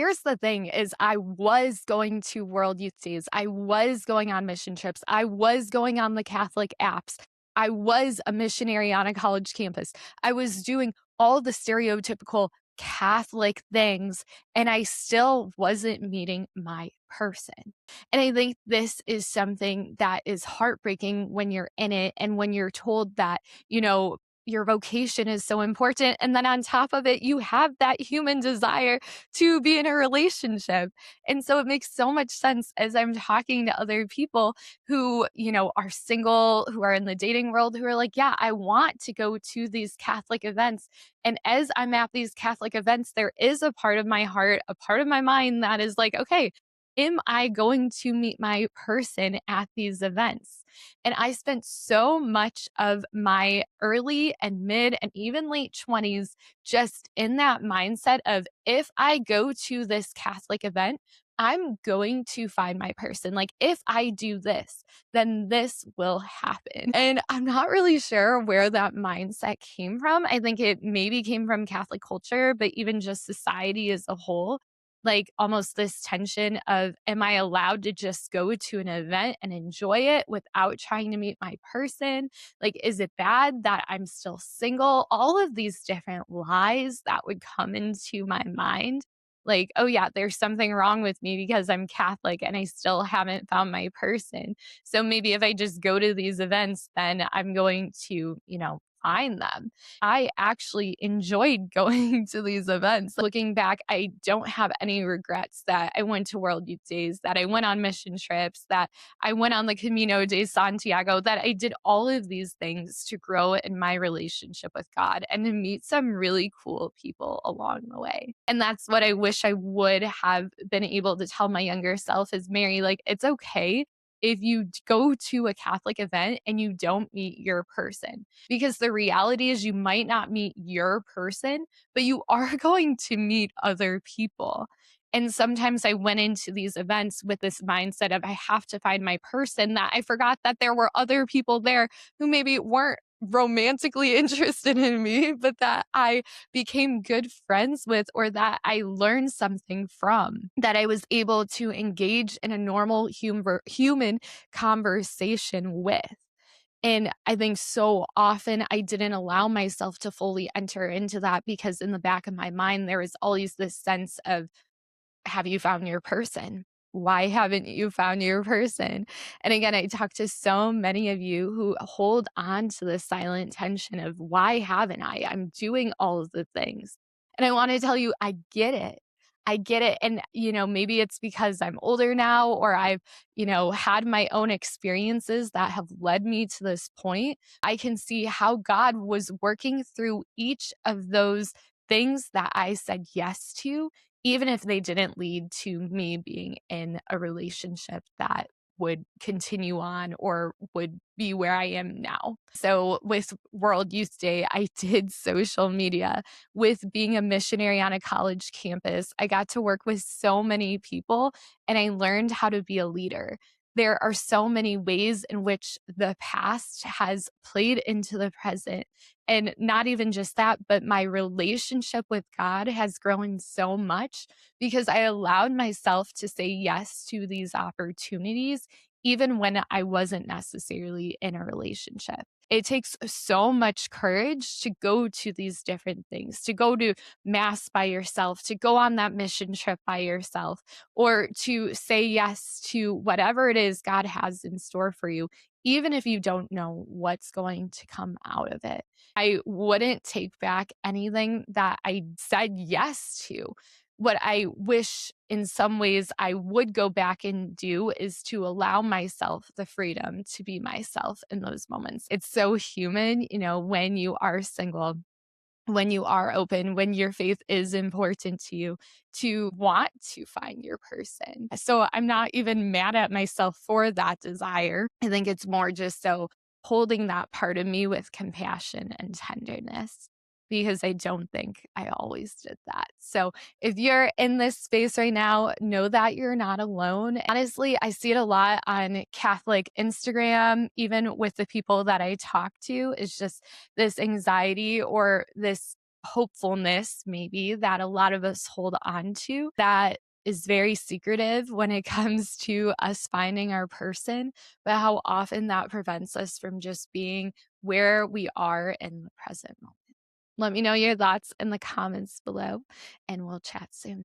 Here's the thing is I was going to World Youth Days. I was going on mission trips. I was going on the Catholic apps. I was a missionary on a college campus. I was doing all the stereotypical Catholic things, and I still wasn't meeting my person. And I think this is something that is heartbreaking when you're in it and when you're told that, your vocation is so important. And then on top of it, you have that human desire to be in a relationship. And so it makes so much sense as I'm talking to other people who, are single, who are in the dating world, who are like, yeah, I want to go to these Catholic events. And as I'm at these Catholic events, there is a part of my heart, a part of my mind that is like, okay, am I going to meet my person at these events? And I spent so much of my early and mid and even late 20s just in that mindset of if I go to this Catholic event, I'm going to find my person. Like, if I do this, then this will happen. And I'm not really sure where that mindset came from. I think it maybe came from Catholic culture, but even just society as a whole, like almost this tension of, am I allowed to just go to an event and enjoy it without trying to meet my person? Like, is it bad that I'm still single? All of these different lies that would come into my mind. Like, oh yeah, there's something wrong with me because I'm Catholic and I still haven't found my person. So maybe if I just go to these events, then I'm going to, find them. I actually enjoyed going to these events. Looking back, I don't have any regrets that I went to World Youth Days, that I went on mission trips, that I went on the Camino de Santiago, that I did all of these things to grow in my relationship with God and to meet some really cool people along the way. And that's what I wish I would have been able to tell my younger self is Mary, like, it's okay if you go to a Catholic event and you don't meet your person. Because the reality is you might not meet your person, but you are going to meet other people. And sometimes I went into these events with this mindset of I have to find my person, that I forgot that there were other people there who maybe weren't romantically interested in me, but that I became good friends with, or that I learned something from, that I was able to engage in a normal human conversation with. And I think so often I didn't allow myself to fully enter into that because in the back of my mind, there was always this sense of, have you found your person? Why haven't you found your person? And again, I talk to so many of you who hold on to the silent tension of, why haven't I? I'm doing all of the things. And I want to tell you, I get it. I get it. And, maybe it's because I'm older now, or I've, had my own experiences that have led me to this point. I can see how God was working through each of those things that I said yes to, even if they didn't lead to me being in a relationship that would continue on or would be where I am now. So with World Youth Day, I did social media. With being a missionary on a college campus, I got to work with so many people and I learned how to be a leader. There are so many ways in which the past has played into the present. And not even just that, but my relationship with God has grown so much because I allowed myself to say yes to these opportunities, even when I wasn't necessarily in a relationship. It takes so much courage to go to these different things, to go to mass by yourself, to go on that mission trip by yourself, or to say yes to whatever it is God has in store for you, even if you don't know what's going to come out of it. I wouldn't take back anything that I said yes to. What I wish in some ways I would go back and do is to allow myself the freedom to be myself in those moments. It's so human, when you are single, when you are open, when your faith is important to you, to want to find your person. So I'm not even mad at myself for that desire. I think it's more just so holding that part of me with compassion and tenderness, because I don't think I always did that. So if you're in this space right now, know that you're not alone. Honestly, I see it a lot on Catholic Instagram, even with the people that I talk to, is just this anxiety or this hopefulness maybe that a lot of us hold on to that is very secretive when it comes to us finding our person, but how often that prevents us from just being where we are in the present moment. Let me know your thoughts in the comments below, and we'll chat soon.